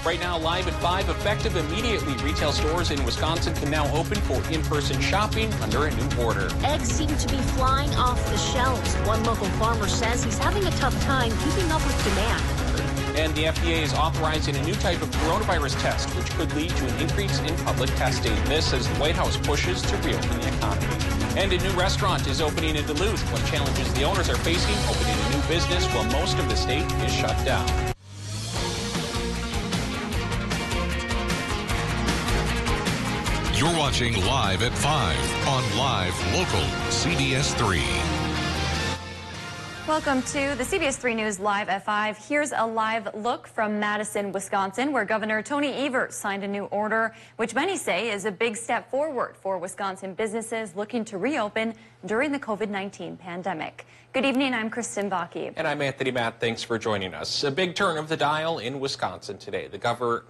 Right now, live at 5, effective immediately, retail stores in Wisconsin can now open for in-person shopping under a new order. Eggs seem to be flying off the shelves. One local farmer says he's having a tough time keeping up with demand. And the FDA is authorizing a new type of coronavirus test, which could lead to an increase in public testing. This as the White House pushes to reopen the economy. And a new restaurant is opening in Duluth. What challenges the owners are facing opening a new business while most of the state is shut down. You're watching Live at 5 on Live Local CBS3. Welcome to the CBS3 News Live at 5. Here's a live look from Madison, Wisconsin, where Governor Tony Evers signed a new order, which many say is a big step forward for Wisconsin businesses looking to reopen during the COVID-19 pandemic. Good evening, I'm Kristen Bakke. And I'm Anthony Matt. Thanks for joining us. A big turn of the dial in Wisconsin today. The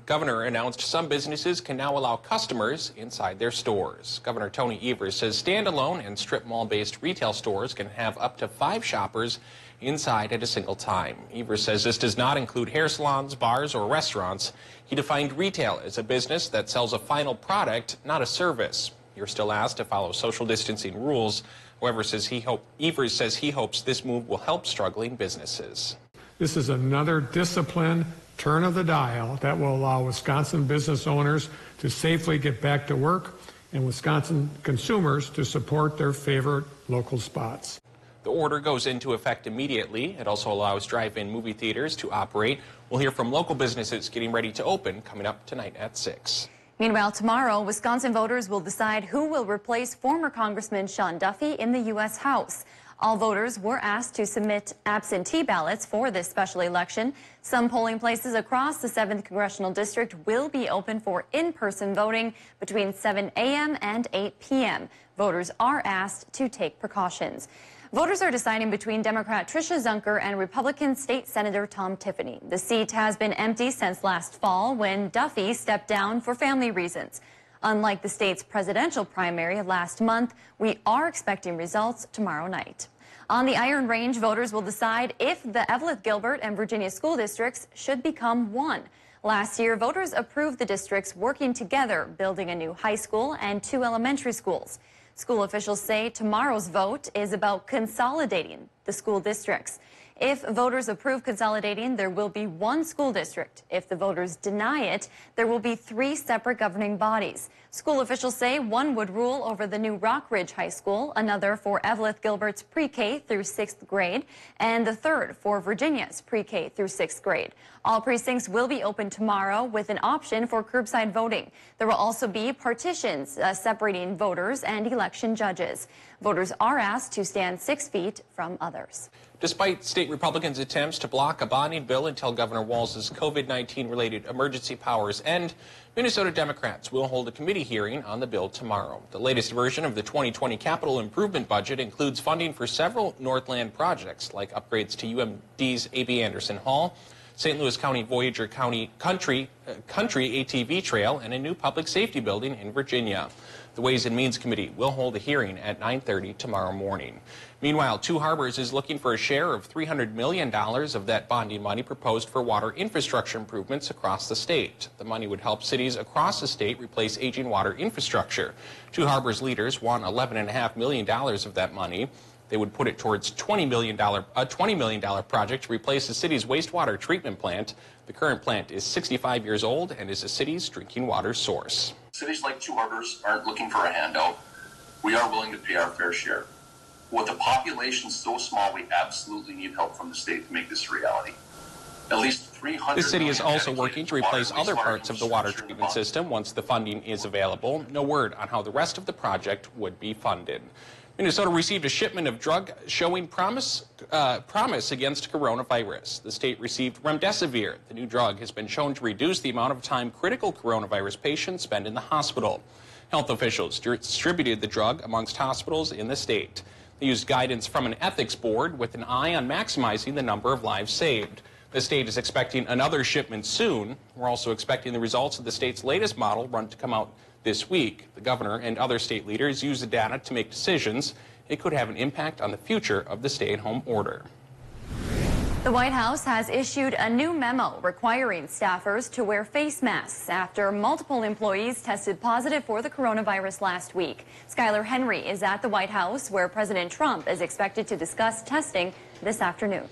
governor announced some businesses can now allow customers inside their stores. Governor Tony Evers says standalone and strip mall-based retail stores can have up to 5 shoppers inside at a single time. Evers says this does not include hair salons, bars, or restaurants. He defined retail as a business that sells a final product, not a service. You're still asked to follow social distancing rules. However, Evers says he hopes this move will help struggling businesses. This is another disciplined turn of the dial that will allow Wisconsin business owners to safely get back to work and Wisconsin consumers to support their favorite local spots. The order goes into effect immediately. It also allows drive-in movie theaters to operate. We'll hear from local businesses getting ready to open coming up tonight at 6. Meanwhile, tomorrow, Wisconsin voters will decide who will replace former Congressman Sean Duffy in the U.S. House. All voters were asked to submit absentee ballots for this special election. Some polling places across the 7th Congressional District will be open for in-person voting between 7 a.m. and 8 p.m. Voters are asked to take precautions. Voters are deciding between Democrat Tricia Zunker and Republican State Senator Tom Tiffany. The seat has been empty since last fall when Duffy stepped down for family reasons. Unlike the state's presidential primary last month, we are expecting results tomorrow night. On the Iron Range, voters will decide if the Evelyn, Gilbert, and Virginia school districts should become one. Last year, voters approved the districts working together, building a new high school and 2 elementary schools. School officials say tomorrow's vote is about consolidating the school districts. If voters approve consolidating, there will be 1 school district. If the voters deny it, there will be 3 separate governing bodies. School officials say one would rule over the new Rock Ridge High School, another for Evelyn Gilbert's pre-K through 6th grade, and the third for Virginia's pre-K through 6th grade. All precincts will be open tomorrow with an option for curbside voting. There will also be partitions separating voters and election judges. Voters are asked to stand 6 feet from others. Despite state Republicans' attempts to block a bonding bill until Governor Walz's COVID-19 related emergency powers end, Minnesota Democrats will hold a committee hearing on the bill tomorrow. The latest version of the 2020 capital improvement budget includes funding for several Northland projects like upgrades to UMD's A.B. Anderson Hall, St. Louis County Voyager Country ATV Trail, and a new public safety building in Virginia. The Ways and Means Committee will hold a hearing at 9:30 tomorrow morning. Meanwhile, Two Harbors is looking for a share of $300 million of that bonding money proposed for water infrastructure improvements across the state. The money would help cities across the state replace aging water infrastructure. Two Harbors leaders want $11.5 million of that money. They would put it towards a $20 million project to replace the city's wastewater treatment plant. The current plant is 65 years old and is the city's drinking water source. Cities like Two Harbors aren't looking for a handout. We are willing to pay our fair share. With a population so small, we absolutely need help from the state to make this a reality. At least 300. The city is also working to replace other parts of the water treatment system once the funding is available. No word on how the rest of the project would be funded. Minnesota received a shipment of drug showing promise against coronavirus. The state received remdesivir. The new drug has been shown to reduce the amount of time critical coronavirus patients spend in the hospital. Health officials distributed the drug amongst hospitals in the state. They used guidance from an ethics board with an eye on maximizing the number of lives saved. The state is expecting another shipment soon. We're also expecting the results of the state's latest model run to come out this week. The governor and other state leaders use the data to make decisions. It could have an impact on the future of the stay-at-home order. The White House has issued a new memo requiring staffers to wear face masks after multiple employees tested positive for the coronavirus last week. Skylar Henry is at the White House, where President Trump is expected to discuss testing this afternoon.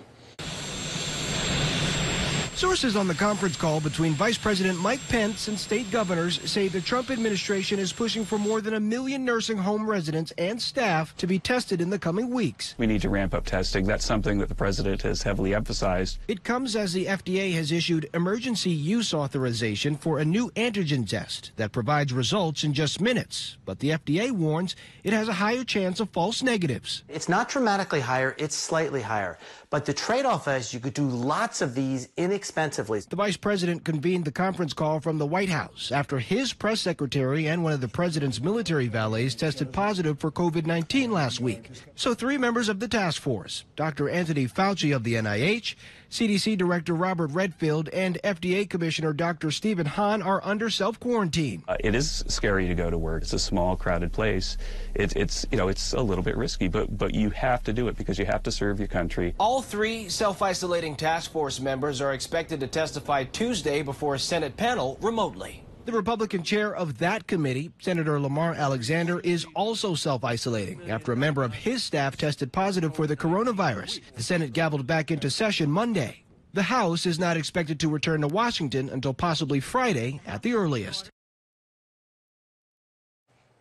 Sources on the conference call between Vice President Mike Pence and state governors say the Trump administration is pushing for more than 1 million nursing home residents and staff to be tested in the coming weeks. We need to ramp up testing. That's something that the president has heavily emphasized. It comes as the FDA has issued emergency use authorization for a new antigen test that provides results in just minutes. But the FDA warns it has a higher chance of false negatives. It's not dramatically higher, it's slightly higher. But the trade-off is you could do lots of these inexpensively. The vice president convened the conference call from the White House after his press secretary and one of the president's military valets tested positive for COVID-19 last week. So 3 members of the task force, Dr. Anthony Fauci of the NIH, CDC Director Robert Redfield, and FDA Commissioner Dr. Stephen Hahn are under self-quarantine. It is scary to go to work. It's a small, crowded place. It's a little bit risky, but you have to do it because you have to serve your country. All 3 self-isolating task force members are expected to testify Tuesday before a Senate panel remotely. The Republican chair of that committee, Senator Lamar Alexander, is also self-isolating after a member of his staff tested positive for the coronavirus. The Senate gavelled back into session Monday. The House is not expected to return to Washington until possibly Friday at the earliest.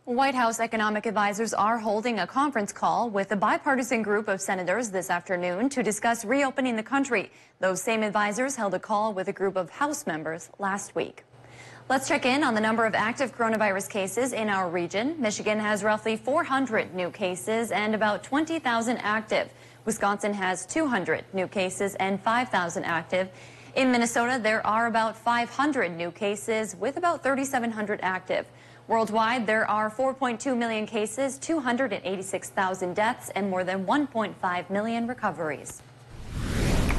White House economic advisors are holding a conference call with a bipartisan group of senators this afternoon to discuss reopening the country. Those same advisors held a call with a group of House members last week. Let's check in on the number of active coronavirus cases in our region. Michigan has roughly 400 new cases and about 20,000 active. Wisconsin has 200 new cases and 5,000 active. In Minnesota, there are about 500 new cases with about 3,700 active. Worldwide, there are 4.2 million cases, 286,000 deaths, and more than 1.5 million recoveries.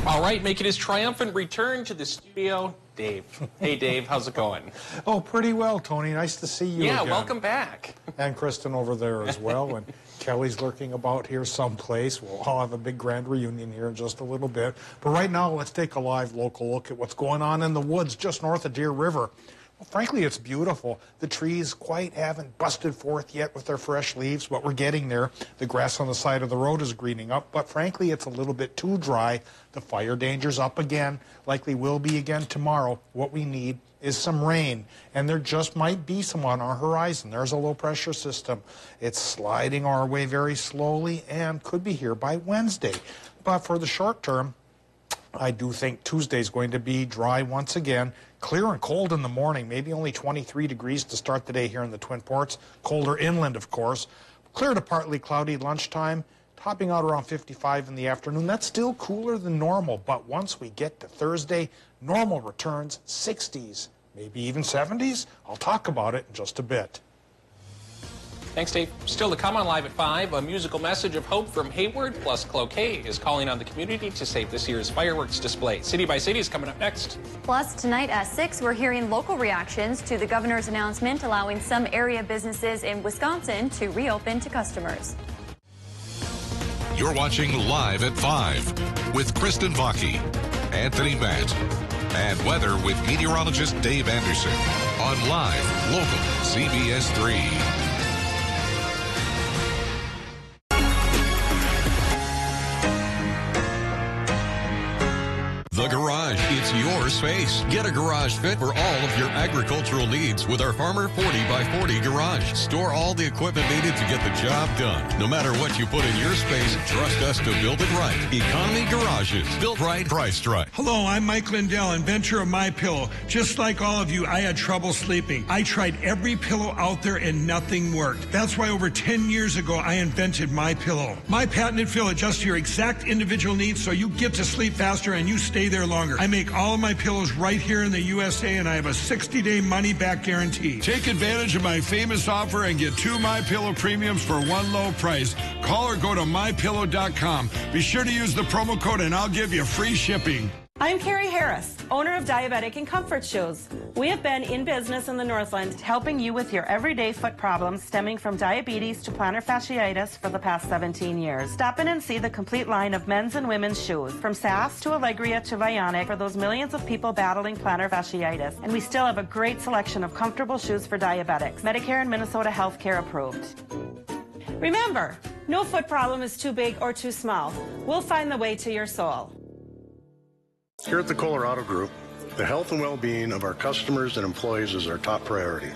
All right, making his triumphant return to the studio, Dave. Hey, Dave, how's it going? Oh, pretty well, Tony. Nice to see you again. Welcome back. And Kristen over there as well. And Kelly's lurking about here someplace. We'll all have a big grand reunion here in just a little bit. But right now, let's take a live local look at what's going on in the woods just north of Deer River. Well, frankly, it's beautiful. The trees quite haven't busted forth yet with their fresh leaves, but we're getting there. The grass on the side of the road is greening up, but frankly, it's a little bit too dry. The fire danger's up again, likely will be again tomorrow. What we need is some rain, and there just might be some on our horizon. There's a low-pressure system. It's sliding our way very slowly and could be here by Wednesday. But for the short term, I do think Tuesday's going to be dry once again. Clear and cold in the morning, maybe only 23 degrees to start the day here in the Twin Ports. Colder inland, of course. Clear to partly cloudy lunchtime, topping out around 55 in the afternoon. That's still cooler than normal, but once we get to Thursday, normal returns 60s, maybe even 70s. I'll talk about it in just a bit. Thanks, Dave. Still to come on Live at 5, a musical message of hope from Hayward, plus Cloquet is calling on the community to save this year's fireworks display. City by City is coming up next. Plus, tonight at 6, we're hearing local reactions to the governor's announcement allowing some area businesses in Wisconsin to reopen to customers. You're watching Live at 5 with Kristen Vaki, Anthony Matt, and weather with meteorologist Dave Anderson on Live Local CBS3. The Garage, it's your space. Get a garage fit for all of your agricultural needs with our Farmer 40x40 garage. Store all the equipment needed to get the job done. No matter what you put in your space, trust us to build it right. Economy Garages. Built right, priced right. Hello, I'm Mike Lindell, inventor of MyPillow. Just like all of you, I had trouble sleeping. I tried every pillow out there and nothing worked. That's why over 10 years ago, I invented MyPillow. My patented fill adjusts to your exact individual needs so you get to sleep faster and you stay there longer. I make all of my pillows right here in the USA, and I have a 60-day money-back guarantee. Take advantage of my famous offer and get 2 MyPillow premiums for one low price. Call or go to MyPillow.com. Be sure to use the promo code, and I'll give you free shipping. I'm Carrie Harris, owner of Diabetic and Comfort Shoes. We have been in business in the Northland, helping you with your everyday foot problems stemming from diabetes to plantar fasciitis for the past 17 years. Stop in and see the complete line of men's and women's shoes, from SAS to Allegria to Vionic, for those millions of people battling plantar fasciitis. And we still have a great selection of comfortable shoes for diabetics, Medicare and Minnesota healthcare approved. Remember, no foot problem is too big or too small. We'll find the way to your soul. Here at the Colorado Group, the health and well-being of our customers and employees is our top priority.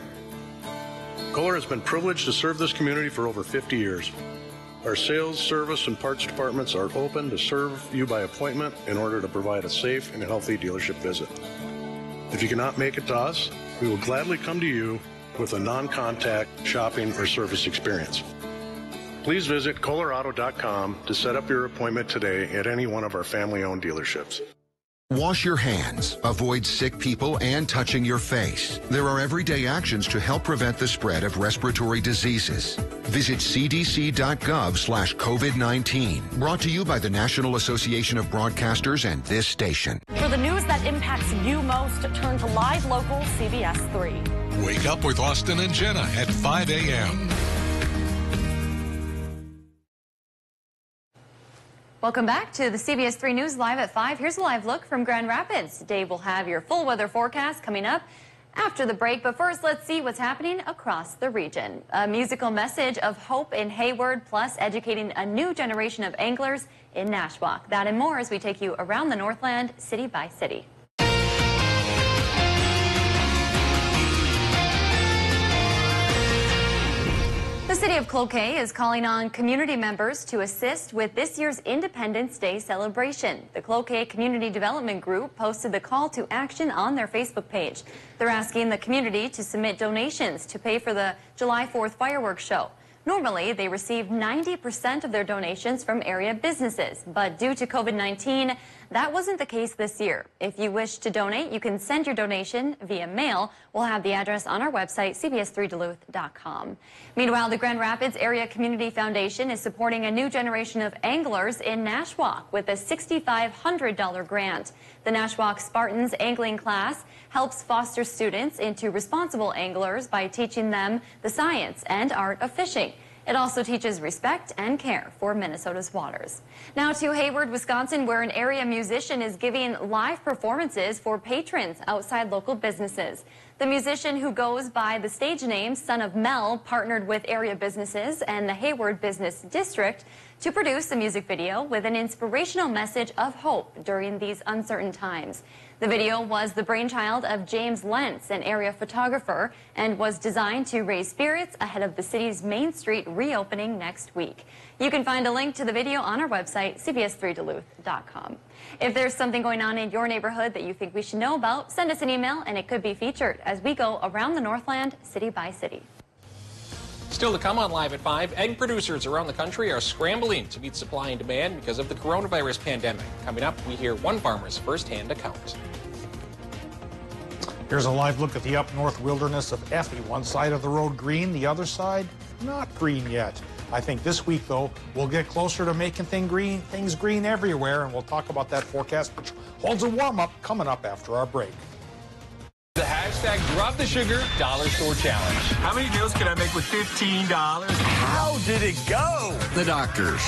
Kohler has been privileged to serve this community for over 50 years. Our sales, service, and parts departments are open to serve you by appointment in order to provide a safe and healthy dealership visit. If you cannot make it to us, we will gladly come to you with a non-contact shopping or service experience. Please visit Colorado.com to set up your appointment today at any one of our family-owned dealerships. Wash your hands, avoid sick people, and touching your face. There are everyday actions to help prevent the spread of respiratory diseases. Visit cdc.gov/COVID-19. Brought to you by the National Association of Broadcasters and this station. For the news that impacts you most, turn to live local CBS3. Wake up with Austin and Jenna at 5 a.m. Welcome back to the CBS3 News Live at 5. Here's a live look from Grand Rapids. Dave will have your full weather forecast coming up after the break. But first, let's see what's happening across the region. A musical message of hope in Hayward, plus educating a new generation of anglers in Nashwauk. That and more as we take you around the Northland, city by city. The city of Cloquet is calling on community members to assist with this year's Independence Day celebration. The Cloquet Community Development Group posted the call to action on their Facebook page. They're asking the community to submit donations to pay for the July 4th fireworks show. Normally, they receive 90% of their donations from area businesses, but due to COVID-19, that wasn't the case this year. If you wish to donate, you can send your donation via mail. We'll have the address on our website, CBS3Duluth.com. Meanwhile, the Grand Rapids Area Community Foundation is supporting a new generation of anglers in Nashwauk with a $6,500 grant. The Nashwauk Spartans angling class helps foster students into responsible anglers by teaching them the science and art of fishing. It also teaches respect and care for Minnesota's waters. Now to Hayward, Wisconsin, where an area musician is giving live performances for patrons outside local businesses. The musician, who goes by the stage name Son of Mel, partnered with area businesses and the Hayward Business District to produce a music video with an inspirational message of hope during these uncertain times. The video was the brainchild of James Lentz, an area photographer, and was designed to raise spirits ahead of the city's Main Street reopening next week. You can find a link to the video on our website, CBS3Duluth.com. If there's something going on in your neighborhood that you think we should know about, send us an email and it could be featured as we go around the Northland, city by city. Still to come on Live at 5, egg producers around the country are scrambling to meet supply and demand because of the coronavirus pandemic. Coming up, we hear one farmer's firsthand account. Here's a live look at the up north wilderness of Effie. One side of the road green, the other side not green yet. I think this week, though, we'll get closer to making things green everywhere, and we'll talk about that forecast, which holds a warm-up coming up after our break. The hashtag Drop the Sugar Dollar Store Challenge. How many deals can I make with $15? How did it go? The doctors.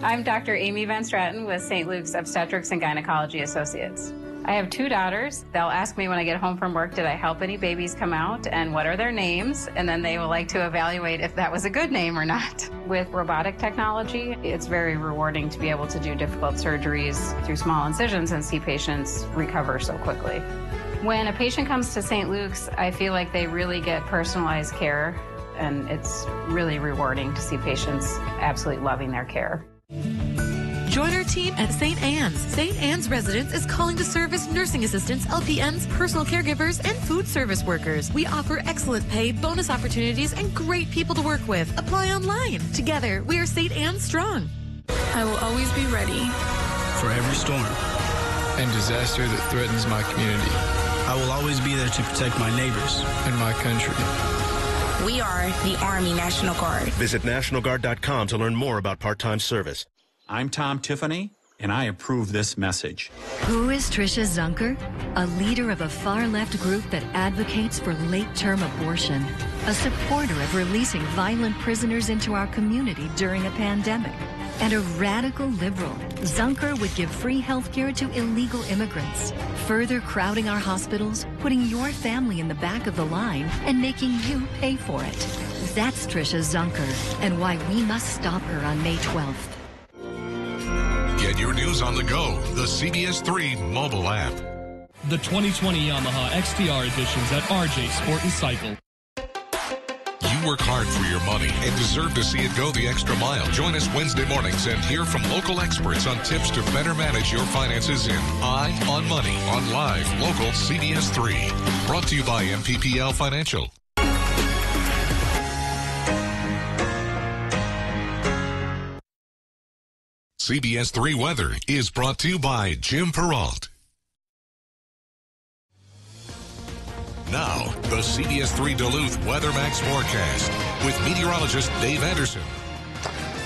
I'm Dr. Amy Van Straten with St. Luke's Obstetrics and Gynecology Associates. I have 2 daughters. They'll ask me when I get home from work, did I help any babies come out and what are their names? And then they will like to evaluate if that was a good name or not. With robotic technology, it's very rewarding to be able to do difficult surgeries through small incisions and see patients recover so quickly. When a patient comes to St. Luke's, I feel like they really get personalized care, and it's really rewarding to see patients absolutely loving their care. Join our team at St. Anne's. St. Anne's Residence is calling to service nursing assistants, LPNs, personal caregivers, and food service workers. We offer excellent pay, bonus opportunities, and great people to work with. Apply online. Together, we are St. Anne's strong. I will always be ready for every storm and disaster that threatens my community. I will always be there to protect my neighbors and my country. We are the Army National Guard. Visit NationalGuard.com to learn more about part-time service. I'm Tom Tiffany, and I approve this message. Who is Tricia Zunker? A leader of a far-left group that advocates for late-term abortion, a supporter of releasing violent prisoners into our community during a pandemic, and a radical liberal. Zunker would give free health care to illegal immigrants, further crowding our hospitals, putting your family in the back of the line, and making you pay for it. That's Tricia Zunker, and why we must stop her on May 12th. Get your news on the go, the CBS3 mobile app. The 2020 Yamaha XTR editions at RJ Sport and Cycle. You work hard for your money and deserve to see it go the extra mile. Join us Wednesday mornings and hear from local experts on tips to better manage your finances in Eye on Money on live local CBS3. Brought to you by MPPL Financial. CBS3 Weather is brought to you by Jim Peralt. Now, the CBS3 Duluth WeatherMax forecast with meteorologist Dave Anderson.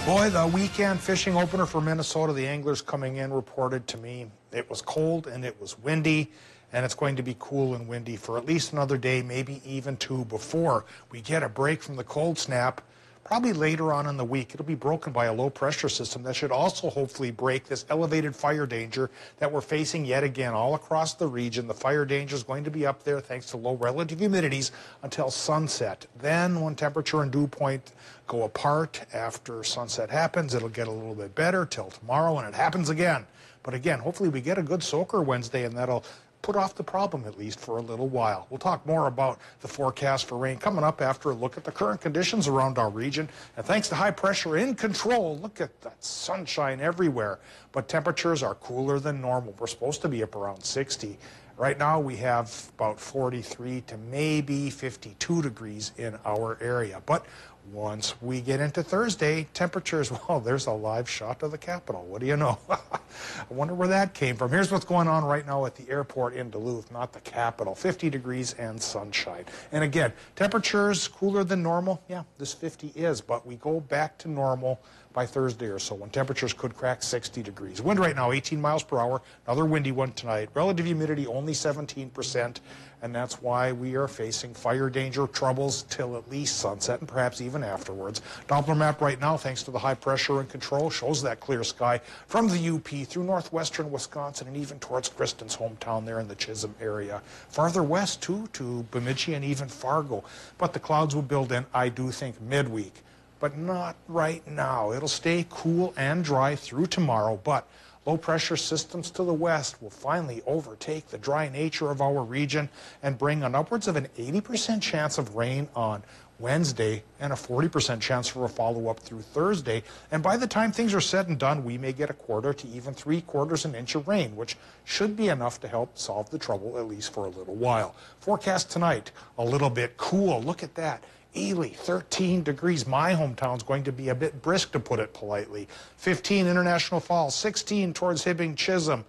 Boy, the weekend fishing opener for Minnesota, the anglers coming in reported to me it was cold and it was windy, and it's going to be cool and windy for at least another day, maybe even two, before we get a break from the cold snap. Probably later on in the week, it'll be broken by a low pressure system that should also hopefully break this elevated fire danger that we're facing yet again all across the region. The fire danger is going to be up there thanks to low relative humidities until sunset. Then when temperature and dew point go apart after sunset happens, it'll get a little bit better till tomorrow, and it happens again. But again, hopefully we get a good soaker Wednesday, and that'll put off the problem at least for a little while. We'll talk more about the forecast for rain coming up after a look at the current conditions around our region. And thanks to high pressure in control, look at that sunshine everywhere. But temperatures are cooler than normal. We're supposed to be up around 60. Right now we have about 43 to maybe 52 degrees in our area. But once we get into Thursday, temperatures, well, there's a live shot of the Capitol. What do you know? I wonder where that came from. Here's what's going on right now at the airport in Duluth, not the Capitol. 50 degrees and sunshine. And again, temperatures cooler than normal. Yeah, this 50 is, but we go back to normal by Thursday or so when temperatures could crack 60 degrees. Wind right now, 18 miles per hour. Another windy one tonight. Relative humidity only 17%. And that's why we are facing fire danger troubles till at least sunset and perhaps even afterwards. Doppler map right now, thanks to the high pressure and control, shows that clear sky from the UP through northwestern Wisconsin and even towards Kristen's hometown there in the Chisholm area. Farther west, too, to Bemidji and even Fargo. But the clouds will build in, I do think, midweek. But not right now. It'll stay cool and dry through tomorrow, but low pressure systems to the west will finally overtake the dry nature of our region and bring an upwards of an 80% chance of rain on Wednesday and a 40% chance for a follow-up through Thursday. And by the time things are said and done, we may get a quarter to even 3/4 an inch of rain, which should be enough to help solve the trouble at least for a little while. Forecast tonight, a little bit cool. Look at that. Ely, 13 degrees. My hometown's going to be a bit brisk, to put it politely. 15 International Falls, 16 towards Hibbing, Chisholm.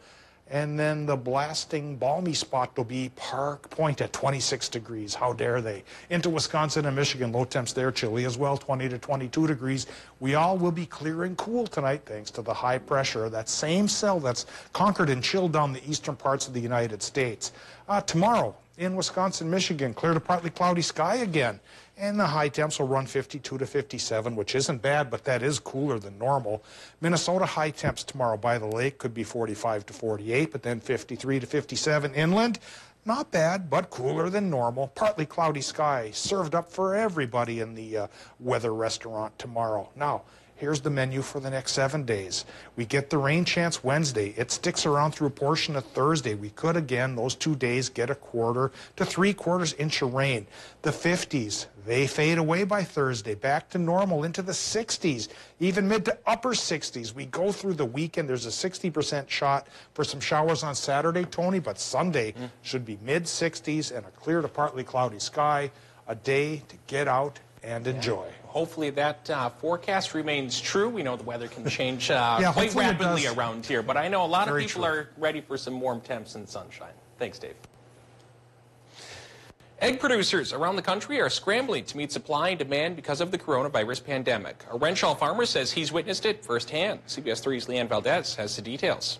And then the blasting balmy spot will be Park Point at 26 degrees. How dare they? Into Wisconsin and Michigan, low temps there, chilly as well, 20 to 22 degrees. We all will be clear and cool tonight thanks to the high pressure, that same cell that's conquered and chilled down the eastern parts of the United States. Tomorrow in Wisconsin, Michigan, clear to partly cloudy sky again. And the high temps will run 52 to 57, which isn't bad, but that is cooler than normal. Minnesota high temps tomorrow by the lake could be 45 to 48, but then 53 to 57 inland. Not bad, but cooler than normal. Partly cloudy sky served up for everybody in the weather restaurant tomorrow. Now, here's the menu for the next 7 days. We get the rain chance Wednesday. It sticks around through a portion of Thursday. We could, again, those 2 days, get a 1/4 to 3/4 inch of rain. The 50s, they fade away by Thursday, back to normal into the 60s, even mid to upper 60s. We go through the weekend. There's a 60% shot for some showers on Saturday, Tony, but Sunday should be mid-60s and a clear to partly cloudy sky. A day to get out and enjoy. Hopefully that forecast remains true. We know the weather can change quite rapidly around here, but I know a lot of people are ready for some warm temps and sunshine. Thanks, Dave. Egg producers around the country are scrambling to meet supply and demand because of the coronavirus pandemic. A Renshaw farmer says he's witnessed it firsthand. CBS3's Leanne Valdez has the details.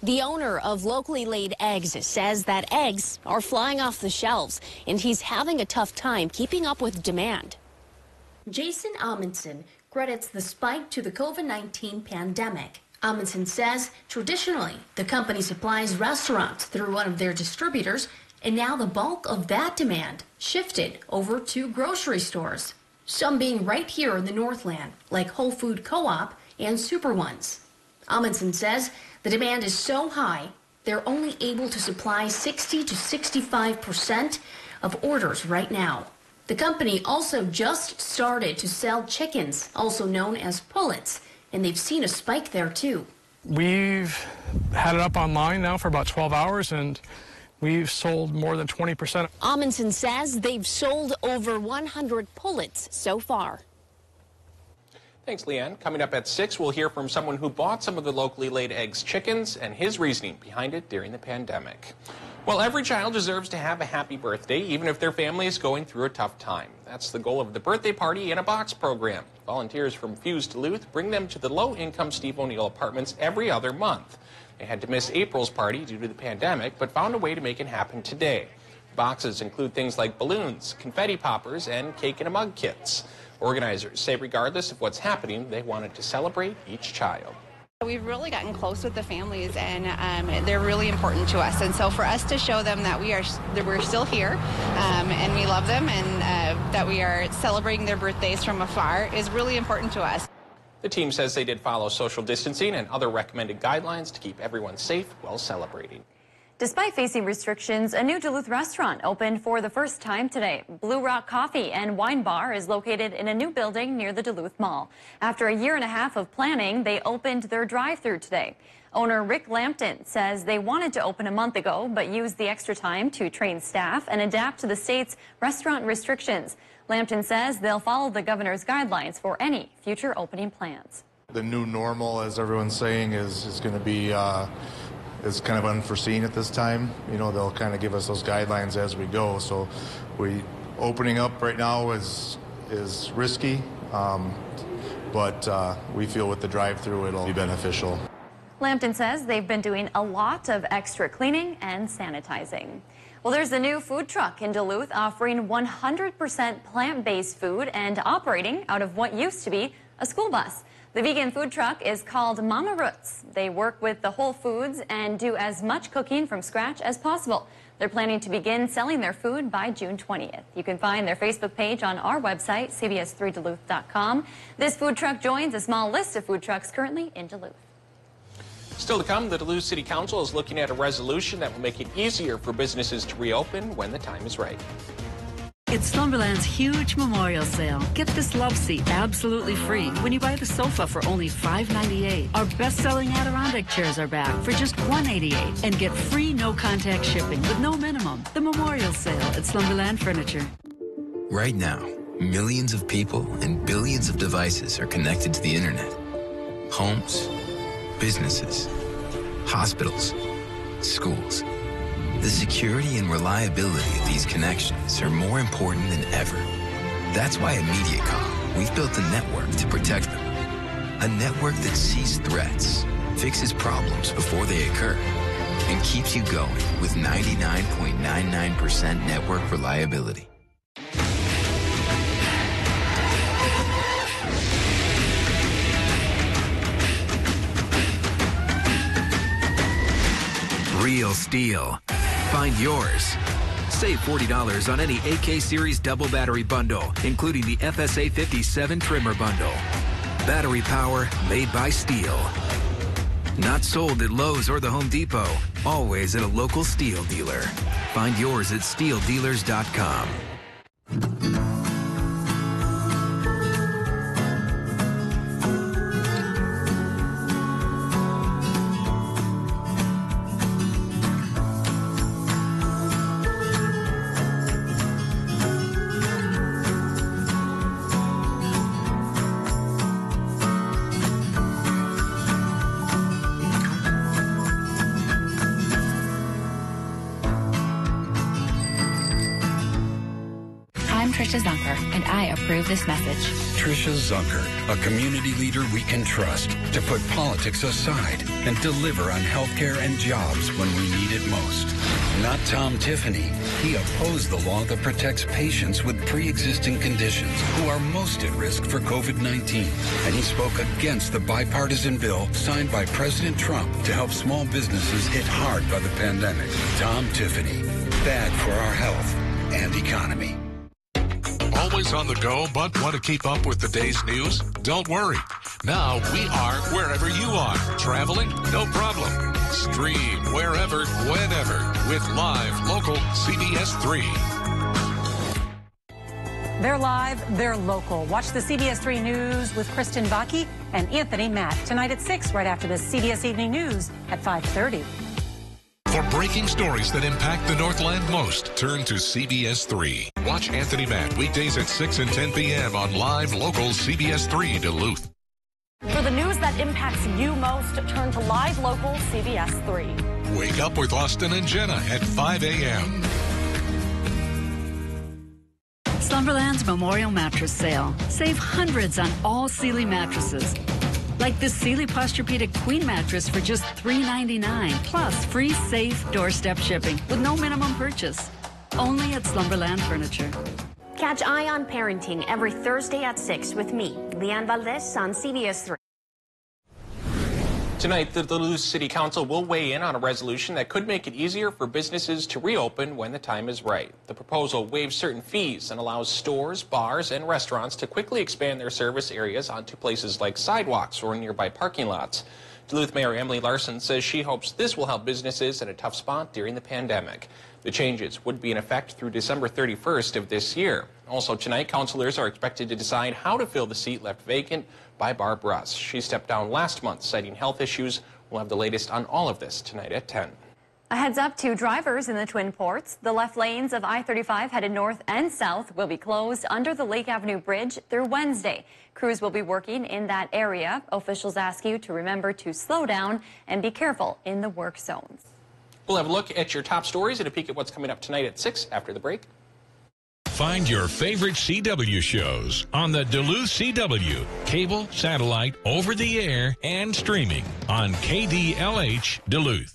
The owner of locally laid eggs says that eggs are flying off the shelves, and he's having a tough time keeping up with demand. Jason Amundsen credits the spike to the COVID-19 pandemic. Amundsen says traditionally the company supplies restaurants through one of their distributors, and now the bulk of that demand shifted over to grocery stores, some being right here in the Northland, like Whole Food Co-op and Super Ones. Amundsen says the demand is so high, they're only able to supply 60 to 65% of orders right now. The company also just started to sell chickens, also known as pullets, and they've seen a spike there too. We've had it up online now for about 12 hours, and we've sold more than 20%. Amundsen says they've sold over 100 pullets so far. Thanks, Leanne. Coming up at 6, we'll hear from someone who bought some of the locally laid eggs chickens and his reasoning behind it during the pandemic. Well, every child deserves to have a happy birthday, even if their family is going through a tough time. That's the goal of the Birthday Party in a Box program. Volunteers from Fuse Duluth bring them to the low-income Steve O'Neill apartments every other month. They had to miss April's party due to the pandemic, but found a way to make it happen today. Boxes include things like balloons, confetti poppers, and cake in a mug kits. Organizers say regardless of what's happening, they wanted to celebrate each child. We've really gotten close with the families, and they're really important to us. And so for us to show them that we're still here and we love them, and that we are celebrating their birthdays from afar is really important to us. The team says they did follow social distancing and other recommended guidelines to keep everyone safe while celebrating. Despite facing restrictions, a new Duluth restaurant opened for the first time today. Blue Rock Coffee and Wine Bar is located in a new building near the Duluth Mall. After a year and a half of planning, they opened their drive-thru today. Owner Rick Lampton says they wanted to open a month ago, but used the extra time to train staff and adapt to the state's restaurant restrictions. Lampton says they'll follow the governor's guidelines for any future opening plans. The new normal, as everyone's saying, is going to be is kind of unforeseen at this time. You know, they'll kind of give us those guidelines as we go. So opening up right now is risky, but we feel with the drive-through it'll be beneficial. Lampton says they've been doing a lot of extra cleaning and sanitizing. Well, there's a new food truck in Duluth offering 100% plant-based food and operating out of what used to be a school bus. The vegan food truck is called Mama Roots. They work with the whole foods and do as much cooking from scratch as possible. They're planning to begin selling their food by June 20th. You can find their Facebook page on our website, CBS3Duluth.com. This food truck joins a small list of food trucks currently in Duluth. Still to come, the Duluth City Council is looking at a resolution that will make it easier for businesses to reopen when the time is right. It's Slumberland's huge memorial sale. Get this love seat absolutely free when you buy the sofa for only $5.98. Our best-selling Adirondack chairs are back for just $188. And get free no-contact shipping with no minimum. The memorial sale at Slumberland Furniture. Right now, millions of people and billions of devices are connected to the internet. Homes, businesses, hospitals, schools. The security and reliability of these connections are more important than ever. That's why at MediaCom, we've built a network to protect them. A network that sees threats, fixes problems before they occur, and keeps you going with 99.99% network reliability. Real STIHL. Find yours. Save $40 on any AK Series double battery bundle, including the FSA 57 trimmer bundle. Battery power made by STIHL. Not sold at Lowe's or the Home Depot. Always at a local STIHL dealer. Find yours at stihldealers.com. Tricia Zunker, and I approve this message. Tricia Zunker, a community leader we can trust to put politics aside and deliver on healthcare and jobs when we need it most. Not Tom Tiffany. He opposed the law that protects patients with pre-existing conditions who are most at risk for COVID-19. And he spoke against the bipartisan bill signed by President Trump to help small businesses hit hard by the pandemic. Tom Tiffany. Bad for our health and economy. Always on the go, but want to keep up with the day's news? Don't worry. Now we are wherever you are. Traveling? No problem. Stream wherever, whenever with live local CBS3. They're live, they're local. Watch the CBS3 News with Kristen Vaki and Anthony Matt tonight at 6, right after the CBS Evening News at 5:30. For breaking stories that impact the Northland most, turn to CBS3. Watch Anthony Matt weekdays at 6 and 10 p.m. on live local CBS3 Duluth. For the news that impacts you most, turn to live local CBS3. Wake up with Austin and Jenna at 5 a.m. Slumberland's Memorial Mattress Sale. Save hundreds on all Sealy mattresses. Like this Sealy Posturepedic Queen mattress for just $3.99. Plus free, safe doorstep shipping with no minimum purchase. Only at Slumberland Furniture. Catch Eye on Parenting every Thursday at 6 with me, Leanne Valdez, on CBS3. Tonight, the Duluth City Council will weigh in on a resolution that could make it easier for businesses to reopen when the time is right. The proposal waives certain fees and allows stores, bars, and restaurants to quickly expand their service areas onto places like sidewalks or nearby parking lots. Duluth Mayor Emily Larson says she hopes this will help businesses in a tough spot during the pandemic. The changes would be in effect through December 31st of this year. Also tonight, councilors are expected to decide how to fill the seat left vacant by Barb Russ. She stepped down last month, citing health issues. We'll have the latest on all of this tonight at 10. A heads up to drivers in the Twin Ports. The left lanes of I-35 headed north and south will be closed under the Lake Avenue Bridge through Wednesday. Crews will be working in that area. Officials ask you to remember to slow down and be careful in the work zones. We'll have a look at your top stories and a peek at what's coming up tonight at 6 after the break. Find your favorite CW shows on the Duluth CW, cable, satellite, over the air, and streaming on KDLH Duluth.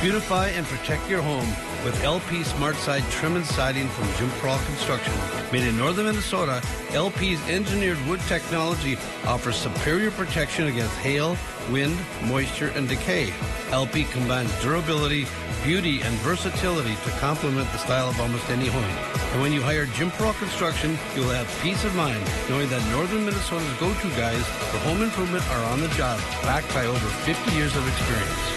Beautify and protect your home with LP SmartSide trim and siding from Jim Prawl Construction. Made in northern Minnesota, LP's engineered wood technology offers superior protection against hail, wind, moisture, and decay. LP combines durability, beauty, and versatility to complement the style of almost any home. And when you hire Jim Prawl Construction, you'll have peace of mind knowing that northern Minnesota's go-to guys for home improvement are on the job, backed by over 50 years of experience.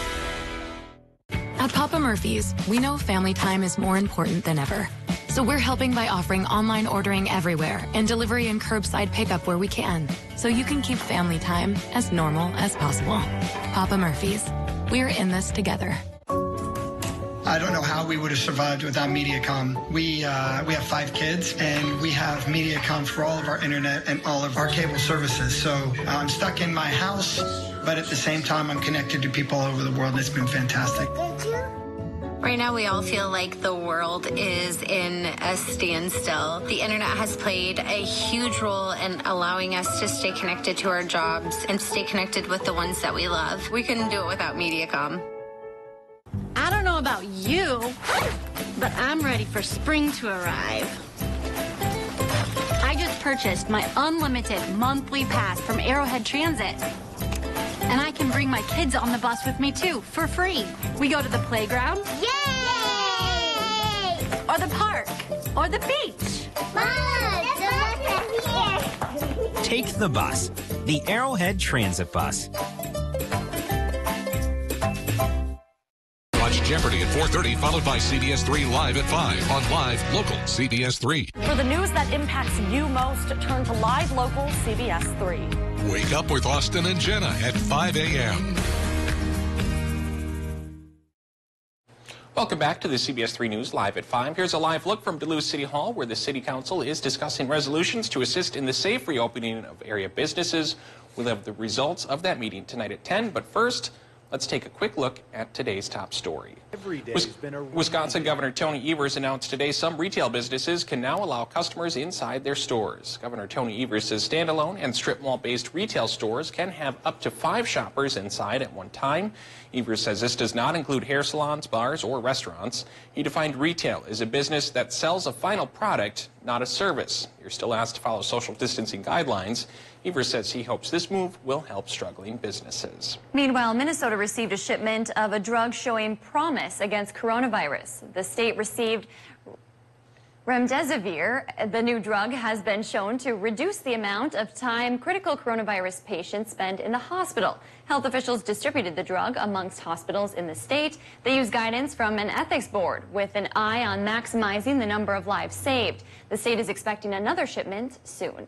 At Papa Murphy's, we know family time is more important than ever. So we're helping by offering online ordering everywhere and delivery and curbside pickup where we can, so you can keep family time as normal as possible. Papa Murphy's, we're in this together. I don't know how we would have survived without Mediacom. We have 5 kids, and we have Mediacom for all of our internet and all of our cable services. So I'm stuck in my house, but at the same time, I'm connected to people all over the world, and it's been fantastic. Right now, we all feel like the world is in a standstill. The internet has played a huge role in allowing us to stay connected to our jobs and stay connected with the ones that we love. We couldn't do it without Mediacom. I don't know about you, but I'm ready for spring to arrive. I just purchased my unlimited monthly pass from Arrowhead Transit. And I can bring my kids on the bus with me, too, for free. We go to the playground. Yay! Or the park. Or the beach. Mama, the bus is here. Take the bus. The Arrowhead Transit Bus. Watch Jeopardy at 4:30, followed by CBS3 Live at 5 on live local CBS3. For the news that impacts you most, turn to live local CBS3. Wake up with Austin and Jenna at 5 a.m. Welcome back to the CBS3 News Live at 5. Here's a live look from Duluth City Hall, where the City Council is discussing resolutions to assist in the safe reopening of area businesses. We'll have the results of that meeting tonight at 10. But first, Let's take a quick look at today's top story. Every day's been a Wisconsin Governor Tony Evers announced today some retail businesses can now allow customers inside their stores. Governor Tony Evers says standalone and strip mall-based retail stores can have up to 5 shoppers inside at one time. Evers says this does not include hair salons, bars, or restaurants. He defined retail as a business that sells a final product, not a service. You're still asked to follow social distancing guidelines. Evers says he hopes this move will help struggling businesses. Meanwhile, Minnesota received a shipment of a drug showing promise against coronavirus. The state received remdesivir. The new drug has been shown to reduce the amount of time critical coronavirus patients spend in the hospital. Health officials distributed the drug amongst hospitals in the state. They use guidance from an ethics board with an eye on maximizing the number of lives saved. The state is expecting another shipment soon.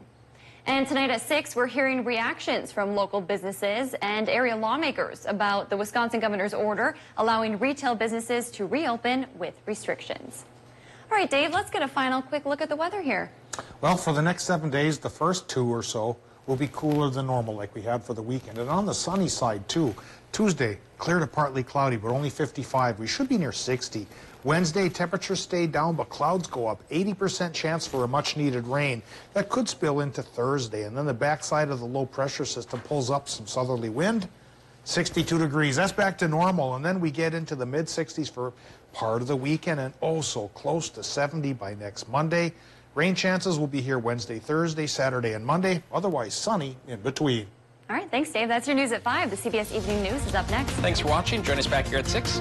And tonight at 6, we're hearing reactions from local businesses and area lawmakers about the Wisconsin governor's order allowing retail businesses to reopen with restrictions. All right, Dave, let's get a final quick look at the weather here. Well, for the next 7 days, the first 2 or so will be cooler than normal like we had for the weekend. And on the sunny side, too, Tuesday, clear to partly cloudy, but only 55. We should be near 60. Wednesday, temperatures stay down, but clouds go up. 80% chance for a much-needed rain. That could spill into Thursday. And then the backside of the low-pressure system pulls up some southerly wind. 62 degrees. That's back to normal. And then we get into the mid-60s for part of the weekend and also close to 70 by next Monday. Rain chances will be here Wednesday, Thursday, Saturday, and Monday. Otherwise sunny in between. All right, thanks, Dave. That's your news at 5. The CBS Evening News is up next. Thanks for watching. Join us back here at 6.